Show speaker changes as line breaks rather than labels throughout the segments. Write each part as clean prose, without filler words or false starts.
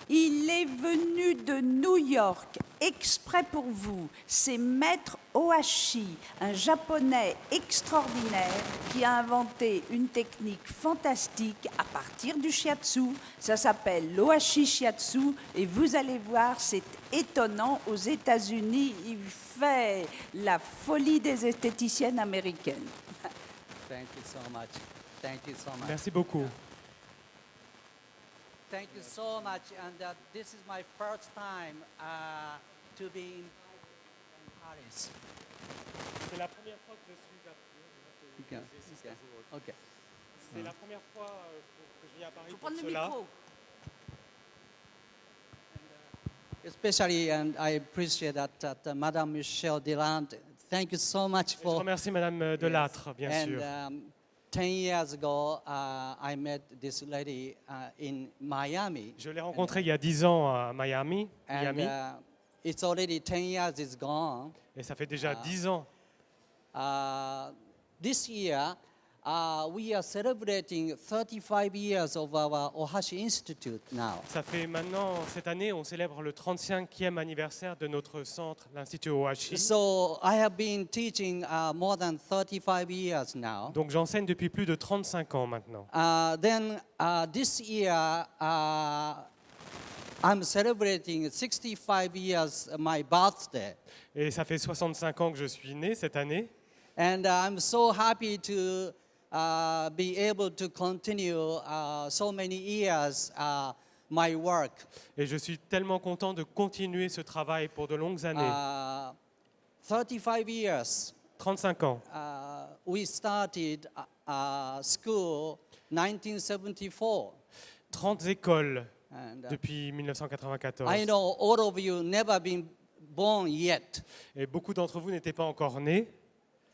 Il est venu de New York exprès pour vous. C'est Maître Ohashi, un japonais extraordinaire qui a inventé une technique fantastique à partir du shiatsu. Ça s'appelle l'Ohashi Shiatsu et vous allez voir, c'est étonnant. Aux États-Unis, il fait la folie des esthéticiennes américaines.
Thank you so much. Thank you so much.
Merci beaucoup.
Thank you so much. And this is my first time to be in Paris.
C'est la première fois que je suis à
Okay. Okay.
C'est la première fois que je viens à Paris
Faut
pour
prendre le
cela.
micro.
Especially, and I appreciate that Madame Michelle Deland. Thank you so much
Et je
for.
remercie Madame Delattre, bien sûr.
And 10 years ago, I met this lady in Miami.
Je l'ai rencontrée il y a 10 ans à Miami,
And it's already 10 years is gone.
et ça fait déjà 10 ans.
This year, we are celebrating 35 years of our Ohashi Institute now.
Ça fait maintenant, cette année, on célèbre le 35e anniversaire de notre centre, l'Institut Ohashi.
So I have been teaching more than 35 years now.
Donc j'enseigne depuis plus de 35 ans maintenant.
Then this year, I'm celebrating 65 years my birthday.
Et ça fait 65 ans que je suis né cette année.
And I'm so happy to be able to continue so many years my work.
Et je suis tellement content de continuer ce travail pour de longues années.
35 years.
35 ans.
We started school 1974.
30 écoles
And
depuis 1994.
I know all of you never been born yet.
Et beaucoup d'entre vous n'étaient pas encore nés.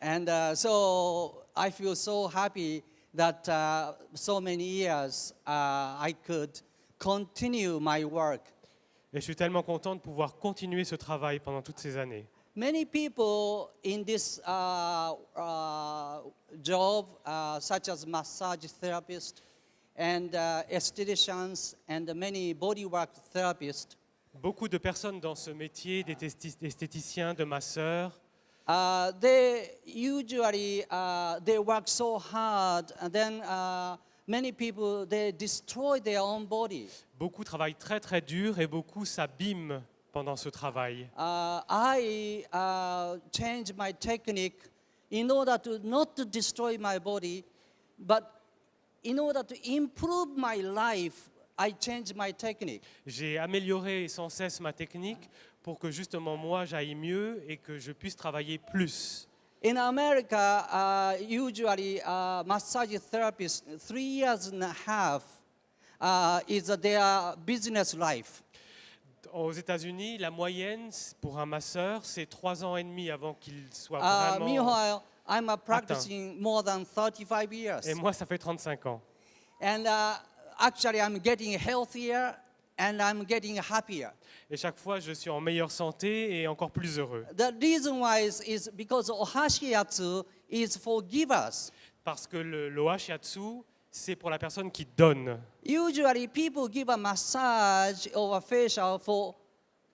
And so I feel so happy that so many years I could continue my work.
Et je suis tellement content de pouvoir continuer ce travail pendant toutes ces années.
Many people in this job, such as massage therapists and estheticians and many bodywork therapists,
Beaucoup de personnes dans ce métier, d'esthéticiens, de masseurs,
they usually they work so hard, and then many people they destroy their own body.
beaucoup travaillent très très dur et beaucoup s'abîment pendant ce travail.
I changed my technique in order to not to destroy my body, but in order to improve my life. I changed my technique.
J'ai amélioré sans cesse ma technique pour que justement moi j'aille mieux et que je puisse travailler plus.
In America, usually massage therapists 3 years and a half is their business life.
Aux États-Unis, la moyenne pour un masseur, c'est 3 ans et demi avant qu'il soit vraiment...
Meanwhile, I'm practicing more than 35 years.
Et moi, ça fait 35 ans.
And actually, I'm getting healthier and I'm getting happier.
Et chaque fois, je suis en meilleure santé et encore plus heureux.
The reason why is because Ohashiatsu is for givers.
Parce que l'Ohashiatsu, c'est pour la personne qui donne.
Usually, people give a massage or a facial for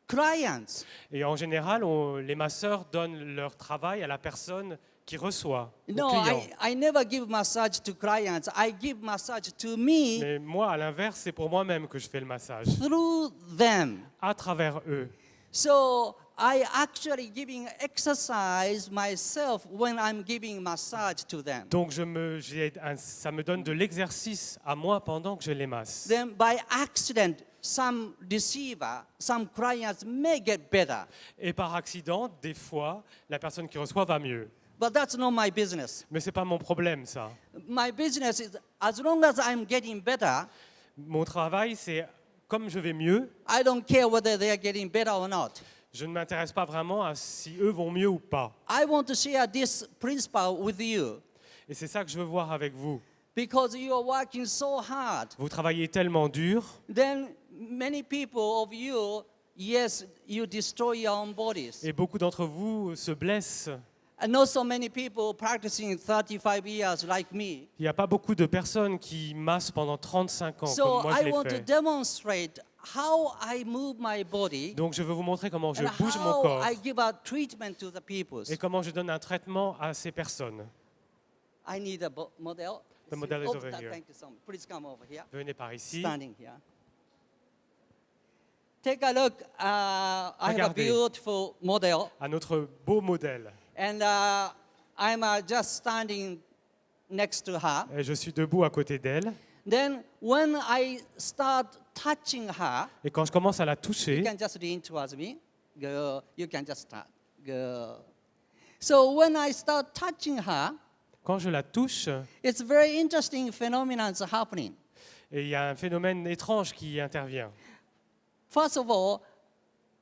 clients.
Et en général, les masseurs donnent leur travail à la personne qui reçoit, au
No,
client.
I never give massage to clients. I give massage to me
Mais moi, à l'inverse, c'est pour moi-même que je fais le massage,
through them.
à travers eux.
So I actually giving exercise myself when I'm giving massage to them.
Donc ça me donne de l'exercice à moi pendant que je les masse.
Then by accident, some receiver, some clients may get better.
Et par accident, des fois, la personne qui reçoit va mieux.
But that's not my business.
Mais c'est pas mon problème, ça.
My business is as long as I'm getting better,
Mon travail, c'est comme je vais mieux,
I don't care whether they are getting better or not.
je ne m'intéresse pas vraiment à si eux vont mieux ou pas.
I want to share this principle with you
Et c'est ça que je veux voir avec vous.
because you are working so hard.
Vous travaillez tellement dur,
Then many people of you, yes, you destroy your own bodies.
et beaucoup d'entre vous se blessent.
And not so many people practicing 35 years like me.
Il n'y a pas beaucoup de personnes qui massent pendant 35 ans,
So
comme moi je
I
l'ai
want to
fait.
demonstrate how I move my body
Donc je veux vous montrer comment je
and
bouge mon
how
corps
I give a treatment to the people.
et comment je donne un traitement à ces personnes.
I need a model.
The model is over
that-
here.
Thank you so much. Please come over here.
Venez par ici.
Standing here. Take a look. I have a
Regardez.
beautiful model,
À notre beau modèle.
and I'm just standing next to her.
Et je suis debout à côté d'elle.
Then, when I start touching her,
Et quand je commence à la
you
toucher,
can just lean towards me. Go. You can just start. Go. So when I start touching her,
quand je la touche,
it's very interesting phenomenon is happening.
et il y a un phénomène étrange qui intervient.
First of all,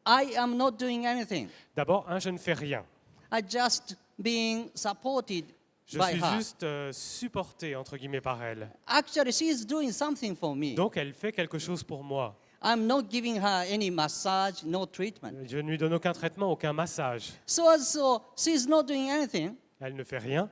I am not doing anything.
D'abord, je ne fais rien.
I just being supported
Je
by
suis
her.
juste supporté, entre guillemets, par elle.
Actually, she is doing something for me.
Donc, elle fait quelque chose pour moi.
I'm not giving her any massage, no treatment.
Je ne lui donne aucun traitement, aucun massage.
So she's not doing anything,
Elle ne fait rien.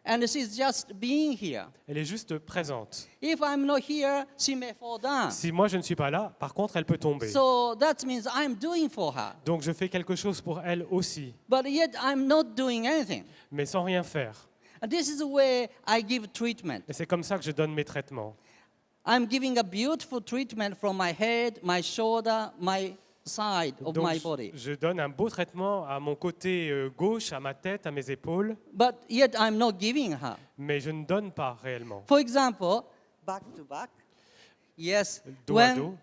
and she's just being here.
Elle est juste présente.
If I'm not here, she may fall down.
Si moi, je ne suis pas là, par contre, elle peut tomber.
So that means I'm doing for her.
Donc, je fais quelque chose pour elle aussi,
But yet I'm not doing anything.
mais sans rien faire.
And this is where I give treatment.
Et c'est comme ça que je donne mes traitements.
I'm giving a beautiful treatment from my head, my shoulder, my side of
Donc,
my body.
je donne un beau traitement à mon côté gauche, à ma tête, à mes épaules,
But yet I'm not giving her.
mais je ne donne pas réellement.
For example, back to back. Yes,
Dos à
when
dos.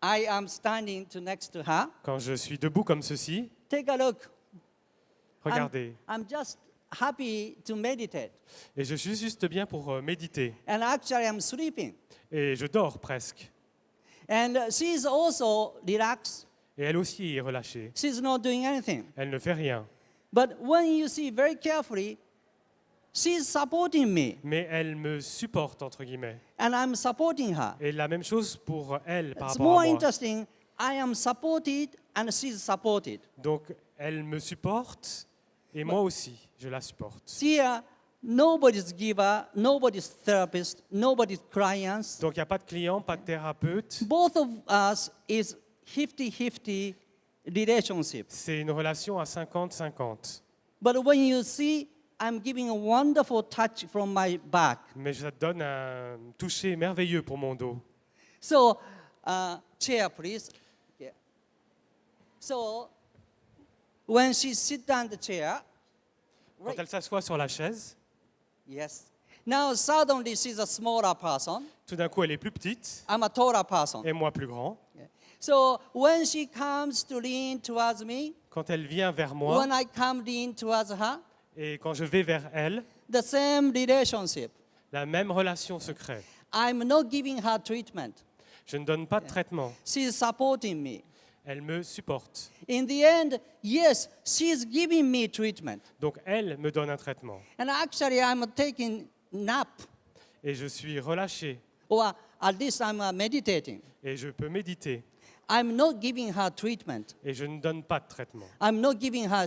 I am standing next to her,
Quand je suis debout comme ceci,
take a look.
regardez.
I'm just happy to meditate.
Et je suis juste bien pour méditer.
And actually, I'm sleeping.
Et je dors presque.
And she's also relaxed.
Et elle aussi est relâchée.
She's not doing anything.
Elle ne fait rien.
But when you see very carefully, she's supporting me,
Mais elle me supporte, entre guillemets.
and I'm supporting her.
Et la même chose pour elle par
It's
rapport
more
à moi.
interesting. I am supported, and she's supported.
Donc, elle me supporte et moi aussi, je la supporte.
Here, nobody's giver, nobody's therapist, nobody's clients.
Donc, il n'y a pas de client, pas de thérapeute.
Both of us is 50-50 relationship.
C'est une relation à 50-50.
But when you see, I'm giving a wonderful touch from my back.
Mais ça donne un toucher merveilleux pour mon dos.
So, chair, please. Yeah. So, when she sit down the chair,
Quand elle s'assoit sur la chaise,
yes. Now suddenly she's a smaller person.
tout d'un coup, elle est plus petite
I'm a taller person.
et moi plus grand.
Yeah. So when she comes to lean towards me,
Quand elle vient vers moi
when I come lean towards her,
et quand je vais vers elle,
the same relationship.
la même relation se crée.
I'm not giving her treatment.
Je ne donne pas de traitement.
She's supporting me.
Elle me supporte.
In the end, yes, she's giving me treatment.
Donc, elle me donne un traitement.
And actually, I'm taking nap,
Et je suis relâché.
or at least I'm meditating.
Et je peux méditer.
I'm not giving her treatment.
Et je ne donne pas de traitement.
I'm not giving her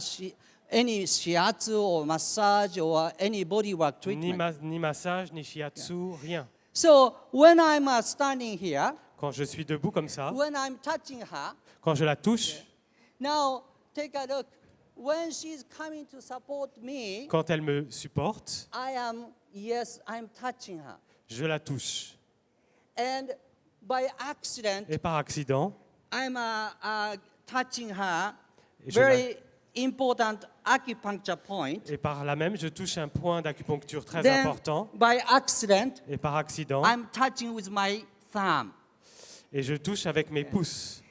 any shiatsu or massage or any bodywork treatment.
Ni massage, ni shiatsu, rien.
So when I'm standing here,
Quand je suis debout comme ça,
when I'm touching her,
quand je la touche,
now take a look. When she's coming to support me,
quand elle me supporte,
I'm touching her.
je la touche.
And by accident,
Et par accident,
I'm touching her
Et je
very important acupuncture point.
et par là même, je touche un point d'acupuncture très
Then,
important.
by accident,
Et par accident,
I'm touching with my thumb.
et je touche avec mes pouces.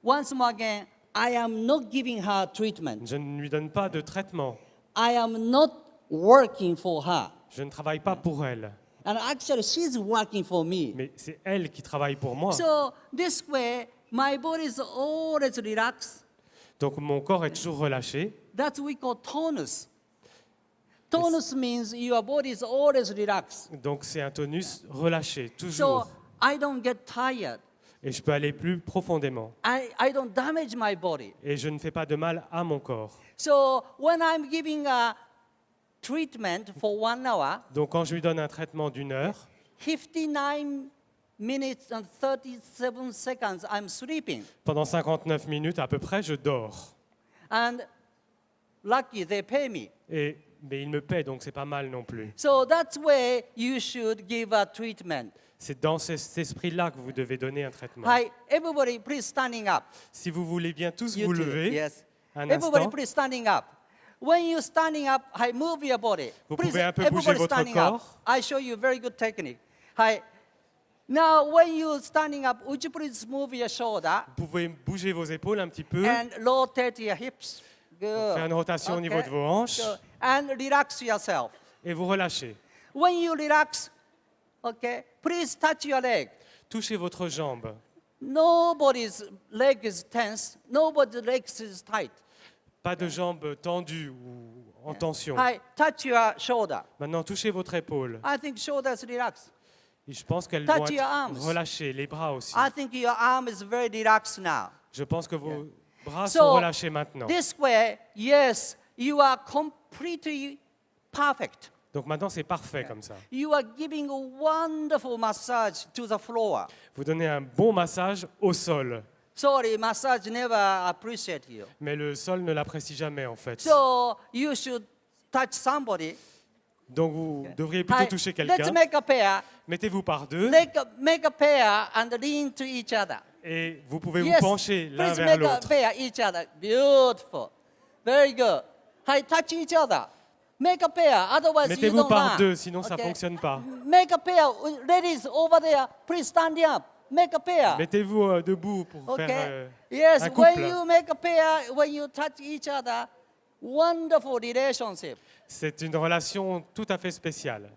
Once more again, I am not giving her treatment.
Je ne lui donne pas de traitement.
I am not working for her.
Je ne travaille pas pour elle.
And actually, she's working for me.
Mais c'est elle qui travaille pour moi.
So this way, my body is always relaxed.
Donc mon corps est toujours relâché.
That's what we call tonus. Tonus means your body is always relaxed.
Donc c'est un tonus relâché,
So
toujours.
I don't get tired.
Et je peux aller plus profondément.
I don't damage my body.
Et je ne fais pas de mal à mon corps.
So when I'm giving a treatment for 1 hour,
Donc quand je lui donne un traitement d'1 heure,
59 minutes and 37 seconds, I'm sleeping.
Pendant 59 minutes à peu près, je dors.
And lucky they pay me.
Mais ils me paient, donc c'est pas mal non plus.
So that's where you should give a treatment.
C'est dans cet esprit-là que vous devez donner un traitement.
Hi, everybody, please standing up.
Si vous voulez bien tous
You
vous
too.
lever,
Yes.
un
Everybody,
instant,
please standing up. When you're standing up, hi, move your body.
Vous
Please,
pouvez un peu
everybody
bouger votre
standing
corps.
up. I show you very good technique. Hi. Now, when you're standing up, would you please move your shoulder
vous pouvez bouger vos épaules un petit peu,
and rotate your hips? Good.
faire une rotation au niveau de vos hanches
Good. And relax yourself.
et vous relâchez.
When you relax, okay, please touch your leg.
Touchez votre jambe.
Nobody's leg is tense. Nobody's leg is tight.
Pas de jambes tendues ou en tension.
Hi, touch your shoulder.
Maintenant, touchez votre épaule.
I think shoulders relax.
Et je pense qu'elles
Touch
vont
your arms.
être relâchées, les bras aussi.
I think your arm is very relaxed now.
Je pense que vos bras
So,
sont relâchés maintenant.
This way, yes, you are completely perfect.
Donc maintenant, c'est parfait comme ça.
You are giving a wonderful massage to the floor.
Vous donnez un bon massage au sol.
Sorry, massage never appreciate you.
Mais le sol ne l'apprécie jamais, en fait.
So you should touch somebody.
Donc vous devriez plutôt
Hi,
toucher
let's
quelqu'un.
make a pair.
Mettez-vous par deux
Make a pair and lean to each other.
et vous pouvez
Yes,
vous pencher l'un
please
vers
make a
l'autre.
pair each other. Beautiful. Very good. Hi, touch each other. Make a pair, otherwise you
Mettez-vous
don't
par
run.
deux, sinon ça ne
Okay?
fonctionne pas.
Make a pair. Ladies over there, please stand up. Make a pair.
Mettez-vous debout pour
Okay?
faire
Yes,
un
when
couple.
you make a pair, when you touch each other, wonderful relationship.
C'est une relation tout à fait spéciale.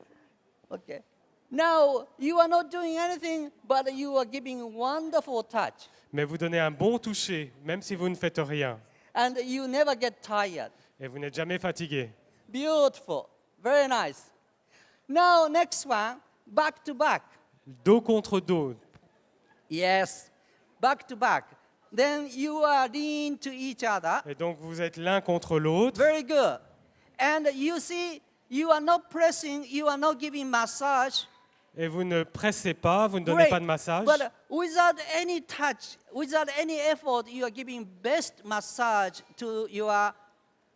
Okay. Now, you are not doing anything, but you are giving wonderful touch.
Mais vous donnez un bon toucher, même si vous ne faites rien.
And you never get tired.
Et vous n'êtes jamais fatigué.
Beautiful. Very nice. Now, next one, back to back.
Dos contre dos.
Yes, back to back. Then you are lean to each other.
Et donc vous êtes l'un contre l'autre.
Very good. And you see, you are not pressing, you are not giving massage.
Et vous ne pressez pas, vous ne donnez
Great.
pas de massage.
But without any touch, without any effort, you are giving best massage to your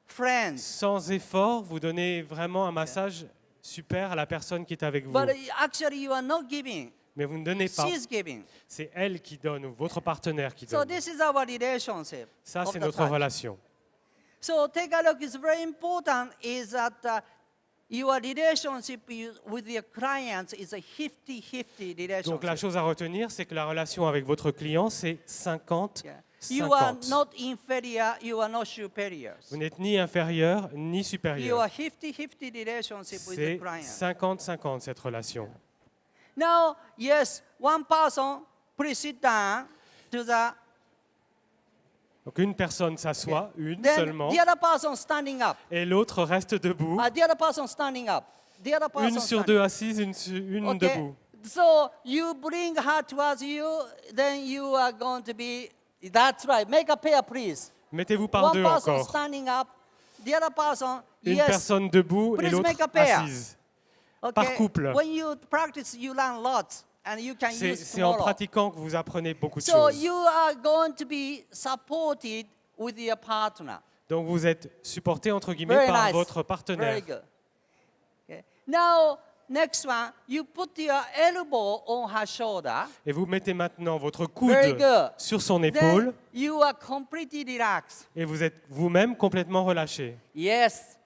friends.
Sans effort, vous donnez vraiment un massage super à la personne qui est avec vous.
But actually, you are not giving.
Mais vous ne donnez pas.
She's giving.
C'est elle qui donne, ou votre partenaire qui
So
donne.
this is our relationship.
Ça,
of
c'est
the
notre
touch.
relation.
So take a look. It's very important is that your relationship with your clients is a 50-50 relationship.
Donc la chose à retenir, c'est que la relation avec votre client, c'est 50-50.
Yeah. You are not inferior. You are not superior.
Vous n'êtes ni inférieur ni
You
supérieur.
are 50-50 relationship with the
C'est
client.
50-50 cette relation.
Now, yes, one person, please sit down to the.
Donc une personne s'assoit, une
Then
seulement,
the other person standing up.
et l'autre reste debout.
The other person standing up. The other person.
Une sur
standing
deux assises, une
Okay.
debout.
So you bring her towards you, then you are going to be. That's right. Make a pair, please.
Mettez-vous par
One
deux
person
encore.
standing up, the other person.
Une
yes.
personne debout et
Please
l'autre
make a pair.
assise.
Okay.
par couple.
When you practice, you learn lots, and you can use
C'est en
tomorrow.
pratiquant que vous apprenez beaucoup de
So
choses.
you are going to be supported with your partner.
Donc vous êtes supporté entre guillemets
Very
par
nice.
votre partenaire.
Very good. Okay. Now, next one, you put your elbow on her shoulder.
Et vous mettez maintenant votre
Very
coude
good.
sur son
Then
épaule
you are completely relaxed.
et vous êtes vous-même complètement relâché.
Yes.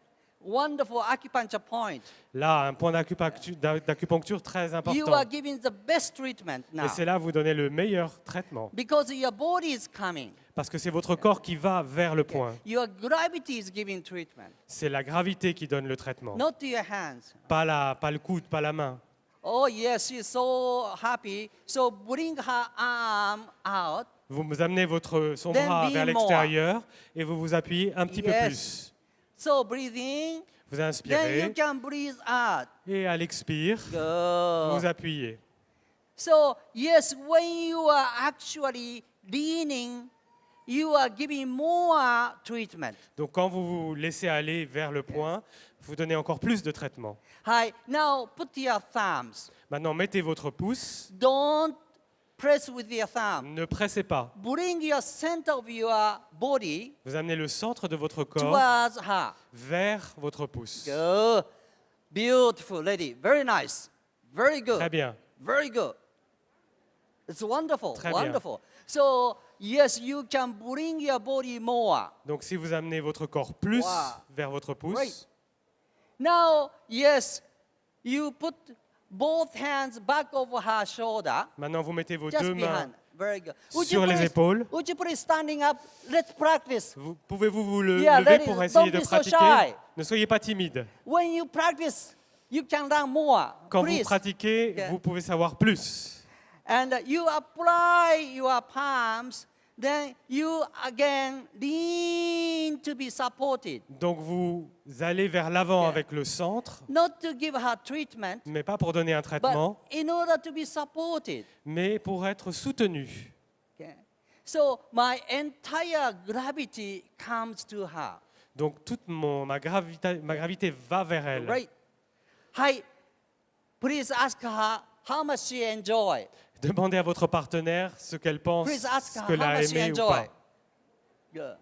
Wonderful acupuncture point.
Là, un point d'acupuncture très
You
important.
are giving the best treatment now.
Et c'est là que vous donnez le meilleur traitement.
Because your body is coming.
Parce que c'est votre corps qui va vers le point.
Your gravity is giving treatment.
C'est la gravité qui donne le traitement.
Not to your hands.
Pas le coude, pas la main.
Oh yes, she's so happy. So bring her arm out.
Vous amenez son
Then
bras
be
vers
more.
l'extérieur et vous vous appuyez un petit peu
Yes.
plus.
So breathe in.
Vous
Then you
inspirez
can breathe out.
et à l'expire,
Good.
vous appuyez.
So yes, when you are actually leaning you are giving more treatment.
Donc quand vous vous laissez aller vers le point, vous donnez encore plus de traitement.
Now put your thumbs.
Maintenant, mettez votre pouce.
Don't press with your thumb.
Ne pressez pas.
Bring your center of your body
Vous amenez le centre de votre corps
towards her.
vers votre pouce.
Good. Beautiful lady. Very nice. Very good.
Très bien.
Very good. It's wonderful.
Très bien.
Wonderful. So, yes, you can bring your body more.
Donc si vous amenez votre corps plus
Wow.
vers votre pouce,
Great. Now, yes, you put both hands back over her shoulder.
maintenant vous mettez vos
Just
deux mains.
behind. Very good.
sur les épaules.
Would you please standing up? Let's practice.
Pouvez-vous vous
Yeah,
lever
ladies,
pour essayer
don't
de
be so
pratiquer?
shy.
Ne soyez pas timide.
When you practice, you can learn more.
Quand
please.
vous pratiquez,
Okay.
vous pouvez savoir plus.
And you apply your palms, then you again lean to be supported.
Donc vous allez vers l'avant
Okay.
avec le centre,
Not to give her treatment,
mais pas pour donner un traitement,
but in order to be supported.
mais pour être soutenu.
Okay. So my entire gravity comes to her.
Donc toute ma gravité va vers elle.
Right. Hi. Please ask her how much she enjoy.
Demandez à votre partenaire ce qu'elle pense,
Please ask
ce
her
qu'elle
how
a
much she
aimé ou
enjoy.
pas.
Good.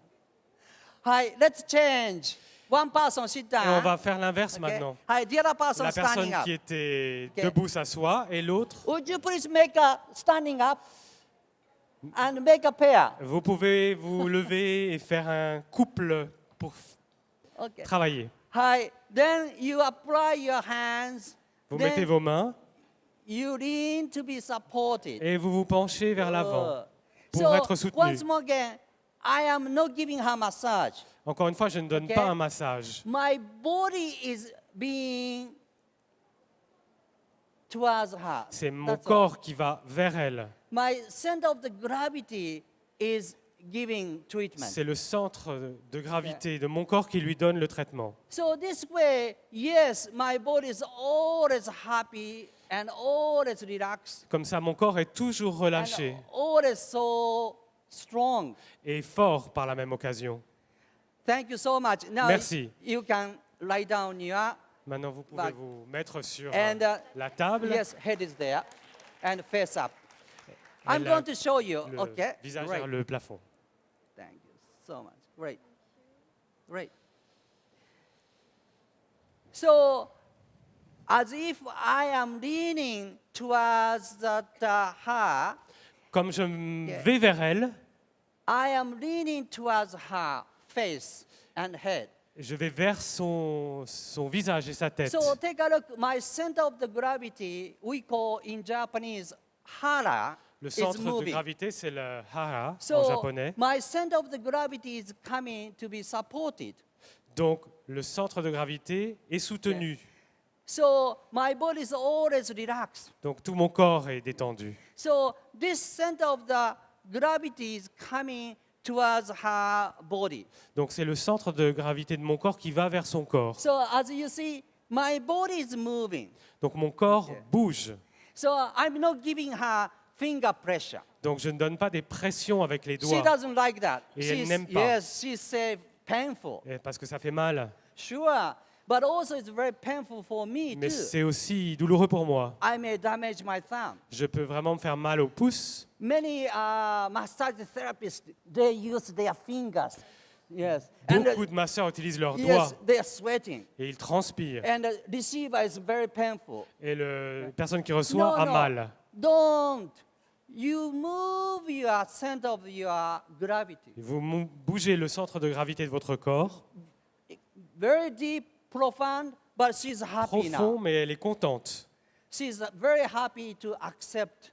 Hi, let's change. One person sit
Et on
down.
va faire l'inverse
Okay.
maintenant.
Hi, the other person
La personne
standing up.
qui était
Okay.
debout s'assoit et l'autre,
Would you please make a standing up and make a pair?
vous pouvez vous lever et faire un couple pour
Okay.
travailler.
Hi, then you apply your hands.
Vous
then
mettez vos mains
you lean to be supported.
et vous vous penchez vers l'avant pour
So,
être soutenu.
once more again, I am not giving her massage.
Encore une fois, je ne donne
Okay.
pas un massage.
My body is being towards her.
C'est mon
That's all.
corps qui va vers elle.
My center of the gravity is giving treatment.
C'est le centre de gravité de mon corps qui lui donne le traitement.
So this way, yes, my body is always happy and always relaxed
Comme ça, mon corps est toujours relâché
and always so strong.
et fort par la même occasion.
Thank you so much. Now
Merci.
you can lie down your
Maintenant, vous pouvez
Back.
vous mettre sur
and
la table.
yes, head is there and face up.
Et
I'm going to show you.
le
Okay.
visage
Great.
vers le plafond.
Thank you so much. Great. Great. So, as if I am leaning towards her,
Comme je vais vers elle,
I am leaning towards her face and head.
je vais vers son visage et sa tête.
So take a look. My center of the gravity, we call in Japanese hara,
Le
is
centre de
moving.
gravité, c'est le hara en
So
japonais.
my center of the gravity is coming to be supported.
Donc, le centre de gravité est soutenu.
So my body is always relaxed.
Donc, tout mon corps est détendu.
So this center of the gravity is coming towards her body.
Donc, c'est le centre de gravité de mon corps qui va vers son corps.
So as you see, my body is moving.
Donc, mon corps bouge.
So I'm not giving her finger pressure.
Donc, je ne donne pas des pressions avec les
She
doigts
doesn't like that.
Et elle n'aime pas.
Yes, she say painful.
parce que ça fait mal.
Sure, but also it's very painful for me
Mais
too.
c'est aussi douloureux pour moi.
I may damage my thumb.
Je peux vraiment me faire mal au pouce.
Many massage therapists, they use their fingers. Yes. And
Beaucoup de masseurs utilisent leurs doigts
yes, they are sweating.
et ils transpirent.
And the receiver is very painful.
Et la personne qui reçoit a mal.
Don't. You move your center of your gravity.
Vous bougez le centre de gravité de votre corps,
Very deep, profound, but she's happy
profond,
now.
mais elle est contente.
She's very happy to accept.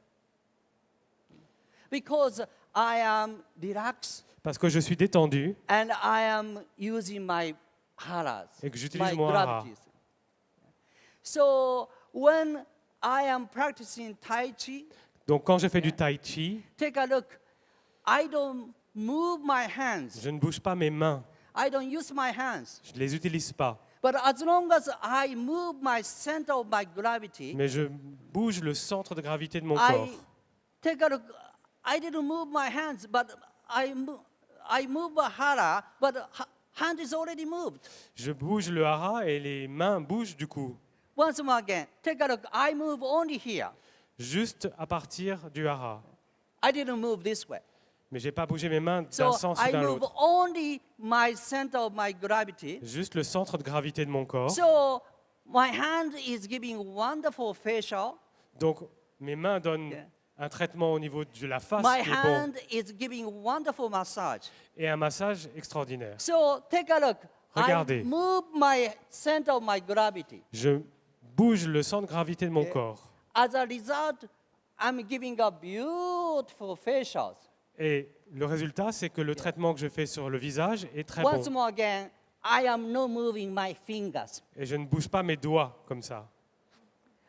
Because I am relaxed
Parce que je suis détendu
and I am using my haras,
et que j'utilise
my
mon hara.
gravities. So when I am practicing Tai Chi,
Donc quand je fais du tai chi,
take a look. I don't move my hands.
je ne bouge pas mes mains.
I don't use my hands.
Je ne les utilise pas.
But as long as I move my center of my gravity,
Mais je bouge le centre de gravité de mon
I
corps.
take a look. I didn't move my hands, but I move a hara, but hand is already moved.
Je bouge le hara et les mains bougent du coup.
Once more again, take a look. I move only here.
Juste à partir du hara.
I didn't move this way.
Mais j'ai pas bougé mes mains d'un
So
sens ou
I
d'un
move
autre.
only my center of my gravity.
Juste le centre de gravité de mon corps.
So my hand is giving wonderful facial.
Donc mes mains donnent
Yeah.
un traitement au niveau de la face
My
qui est bon
hand is giving wonderful massage.
et un massage extraordinaire.
So take a look.
Regardez.
I move my center of my gravity.
Je bouge le centre de gravité de mon
Yeah.
corps.
As a result, I'm giving a beautiful facials.
Et le résultat, c'est que le traitement que je fais sur le visage est très bon.
Once more again, I am not moving my fingers.
Et je ne bouge pas mes doigts comme ça.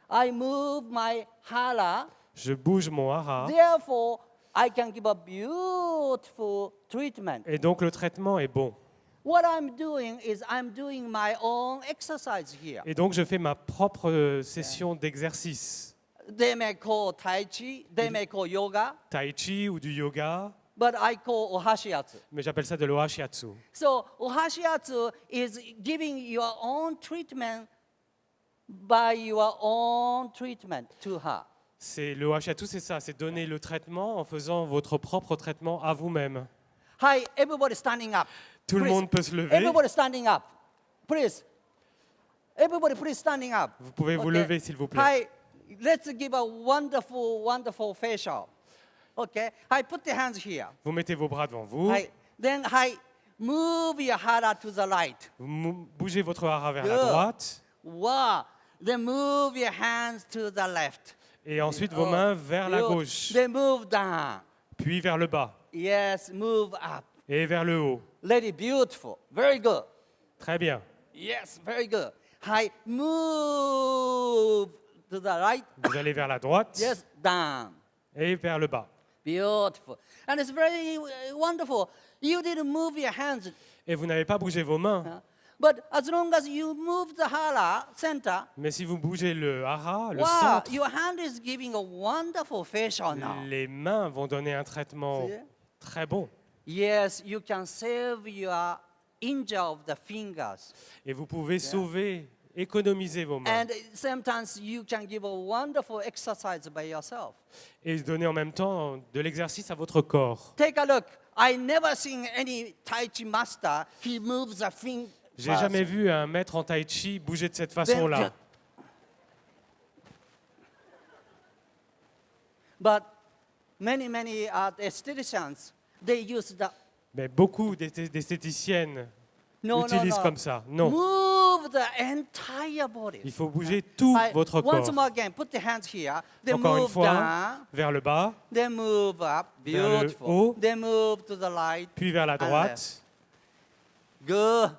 I move my hara.
Je bouge mon hara.
Therefore, I can give a beautiful treatment.
Et donc le traitement est bon.
What I'm doing is I'm doing my own exercise here.
Et donc je fais ma propre session d'exercice.
They may call Tai Chi, they may call yoga,
Tai chi ou du yoga,
but I call Ohashiatsu.
mais j'appelle ça de l'ohashiatsu.
So Ohashiatsu is giving your own treatment by your own treatment to her.
C'est le OHA2, c'est ça, c'est donner le traitement en faisant votre propre traitement à vous-même.
Hi, everybody standing up.
Tout le
Please.
monde peut se lever.
Everybody standing up. Please. Everybody please standing up.
Vous pouvez vous lever, s'il vous plaît.
Hi, let's give a wonderful, wonderful facial. Okay. Hi, put the hands here.
Vous mettez vos bras devant vous.
Hi. Then hi, move your hara to the right.
Vous bougez votre hara vers la
Good.
droite.
Wow. Then move your hands to the left.
Et ensuite vos mains vers la
Good.
gauche.
Then move down.
Puis vers le bas.
Yes, move up.
Et vers le haut.
Lady, beautiful. Very good.
Très bien.
Yes, very good. Hi, move to the right.
Vous allez vers la droite
Yes, down.
et vers le bas.
Beautiful. And it's very wonderful. You didn't move your hands.
Et vous n'avez pas bougé vos mains.
But as long as you move the hara center,
Mais si vous bougez le hara, le
wow,
centre,
your hand is giving a wonderful facial now.
les mains vont donner un traitement
See?
très bon.
Yes, you can save your injury of the fingers.
Et vous pouvez sauver, économiser vos mains.
And sometimes you can give a wonderful exercise by yourself.
Et donner en même temps de l'exercice à votre corps.
Take a look. I never seen any Tai Chi master. He moves the finger.
J'ai jamais vu un maître en tai chi bouger de cette façon-là.
But many estheticians, they use the
Mais beaucoup d'esthéticiennes
no,
utilisent
no.
comme ça. Non,
Move the entire body.
il faut bouger tout votre
Once
corps.
more again, put the hands here. Then
Encore une
move
fois,
down.
vers le bas,
Then move up.
Vers le
Beautiful.
haut.
Then move to the right.
puis vers la
And
droite.
Good.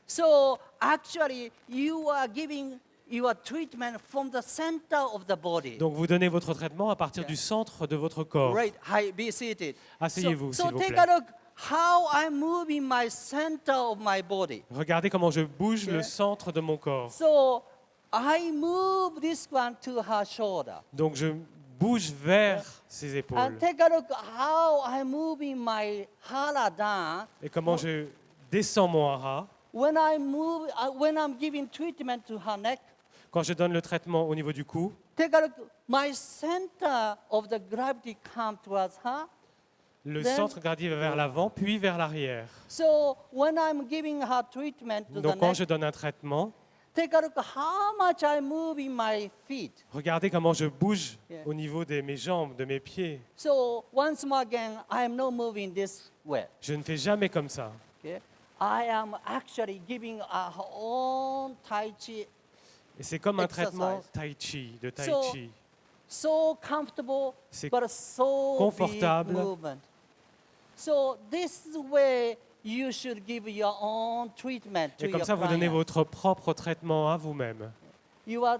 So actually, you are giving your treatment from the center of the body.
Donc vous donnez votre traitement à partir du centre de votre corps.
Right. Hi, be seated.
Asseyez-vous,
So
s'il vous
take
plaît.
a look how I'm moving my center of my body.
Regardez comment je bouge
Yeah.
le centre de mon corps.
So I move this one to her shoulder.
Donc je bouge vers ses
And
épaules.
take a look how I'm moving my hara down.
Et comment je descends mon hara.
When I move, when I'm giving treatment to her neck,
Quand je donne le traitement au niveau du cou,
take a look. My center of the gravity comes towards her.
le
Then-
centre gradient vers l'avant, puis vers l'arrière.
So when I'm giving her treatment to the
Donc quand
neck,
je donne un traitement,
take a look how much I'm moving my feet.
regardez comment je bouge
Yeah.
au niveau de mes jambes, de mes pieds.
So once more again, I am not moving this way.
Je ne fais jamais comme ça.
Okay? I am actually giving her own Tai Chi,
Et c'est comme un
Exercise.
traitement tai chi, de tai
So-
chi.
so comfortable,
C'est
but so
confortable.
big movement. So this way you should give your own treatment to
Et comme
your
ça, vous donnez
client.
votre propre traitement à vous-même.
Your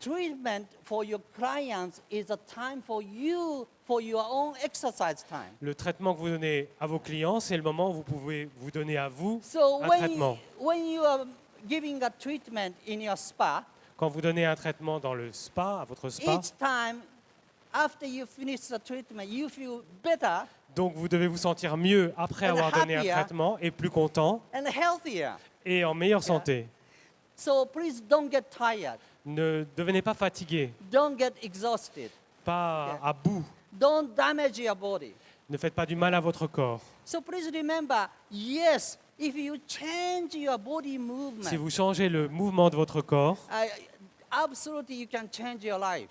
treatment for your clients is a time for you, for your own exercise time.
Le traitement que vous donnez à vos clients, c'est le moment où vous pouvez vous donner à vous
So
un
when
traitement.
you are giving a treatment in your spa,
Quand vous donnez un traitement dans le spa, à votre spa,
each time after you finish the treatment, you feel better
Donc vous devez vous sentir mieux après
And
avoir donné un
happier.
traitement et plus content
and healthier.
et en meilleure santé.
So please don't get tired.
Ne devenez pas fatigué,
Don't get exhausted.
pas à bout.
Don't damage your body.
Ne faites pas du mal à votre corps.
So please remember, yes, if you change your body movement,
Si vous changez le mouvement de votre corps,
absolutely you can change your life.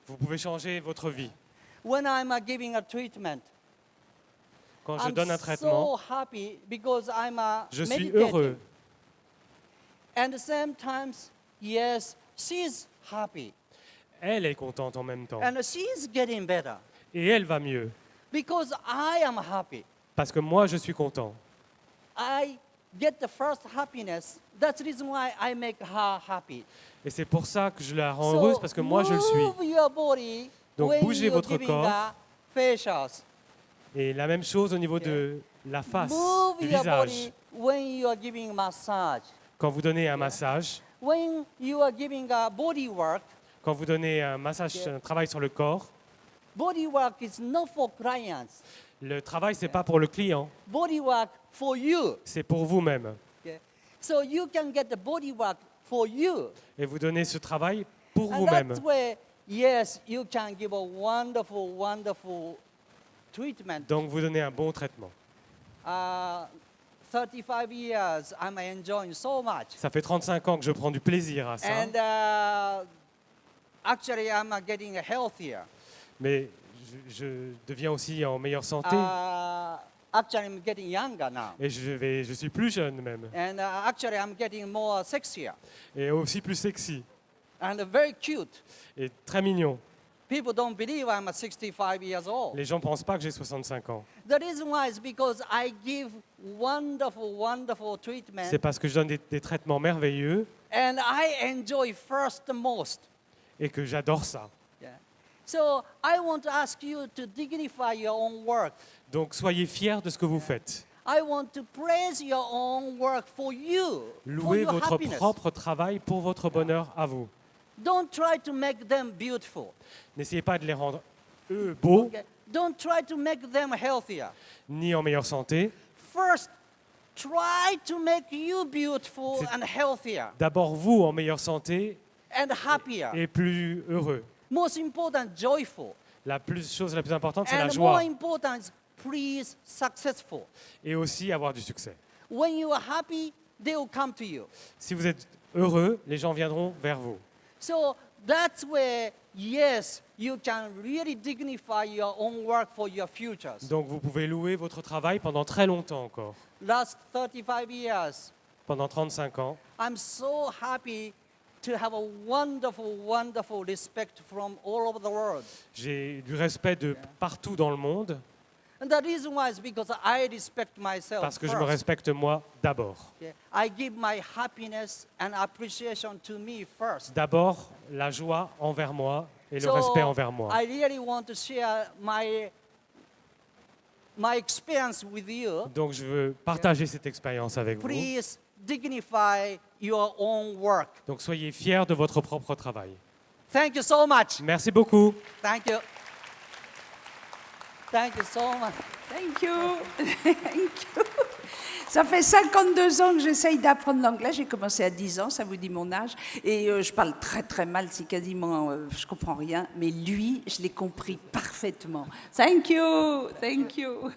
vous pouvez changer votre vie.
When I'm giving a treatment,
Quand je
I'm
donne un traitement,
so happy because I'm
je suis
meditating.
heureux.
And sometimes, yes, she's happy.
Elle est contente en même temps.
And she's getting better
Et elle va mieux.
because I am happy.
Parce que moi, je suis content.
I get the first happiness. That's the reason why I make her happy.
Et c'est pour ça que je la rends heureuse, parce que moi, je le suis.
Move your body
Donc,
when
bougez
you're
votre
giving
corps.
the facials.
Et la même chose au niveau de la face,
Move
du
your
visage.
body when you are giving massage.
Quand vous donnez un massage,
When you are giving a body work,
quand vous donnez un massage, un travail sur le corps,
body work is not for clients.
le travail, c'est pas pour le client,
Body work for you.
c'est pour vous-même.
Okay? So you can get the body work for you.
Et vous donnez ce travail pour
And
vous-même.
that's where, yes, you can give a wonderful, wonderful treatment.
Donc vous donnez un bon traitement.
35 years, I'm enjoying so much.
Ça fait 35 ans que je prends du plaisir à ça,
And actually, I'm getting healthier.
mais je deviens aussi en meilleure santé
Actually, I'm getting younger now.
et je suis plus jeune même
And actually, I'm getting more sexier
et aussi plus sexy
and very cute.
et très mignon.
People don't believe I'm 65 years old.
Les gens pensent pas que j'ai 65 ans.
The reason why is because I give wonderful, wonderful treatment,
C'est parce que je donne des traitements merveilleux
and I enjoy first the most.
et que j'adore ça.
Yeah. So I want to ask you to dignify your own work.
Donc soyez fiers de ce que vous faites.
I want to praise your own work for you, for
Louez
your
votre
happiness.
propre travail pour votre bonheur à vous.
Don't try to make them beautiful.
N'essayez pas de les rendre eux beaux,
Okay? Don't try to make them healthier.
ni en meilleure santé.
First, try to make you beautiful
C'est-
and healthier
D'abord vous en meilleure santé
and happier.
et plus heureux.
Most important, joyful.
Chose la plus importante, c'est la
And
joie
more important, please, successful.
et aussi avoir du succès.
When you are happy, they will come to you.
Si vous êtes heureux, les gens viendront vers vous.
So that's where, yes, you can really dignify your own work for your futures.
Donc vous pouvez louer votre travail pendant très longtemps encore.
Last 35 years,
Pendant 35 ans,
I'm so happy to have a wonderful, wonderful respect from all over the world.
j'ai du respect de partout dans le monde
And the reason why is because I respect myself
parce que je me
first.
respecte moi d'abord.
Yeah. I give my happiness and appreciation to me first.
D'abord, la joie envers moi et le
So,
respect envers moi.
I really want to share my experience with you.
Donc je veux partager cette expérience avec vous.
Please dignify your own work.
Donc soyez fiers de votre propre travail.
Thank you so much.
Merci beaucoup.
Thank you. Thank you so much.
Thank you. Thank you. Ça fait 52 ans que j'essaye d'apprendre l'anglais. J'ai commencé à 10 ans, ça vous dit mon âge. Et je parle très très mal, c'est quasiment, je comprends rien. Mais lui, je l'ai compris parfaitement. Thank you. Thank you.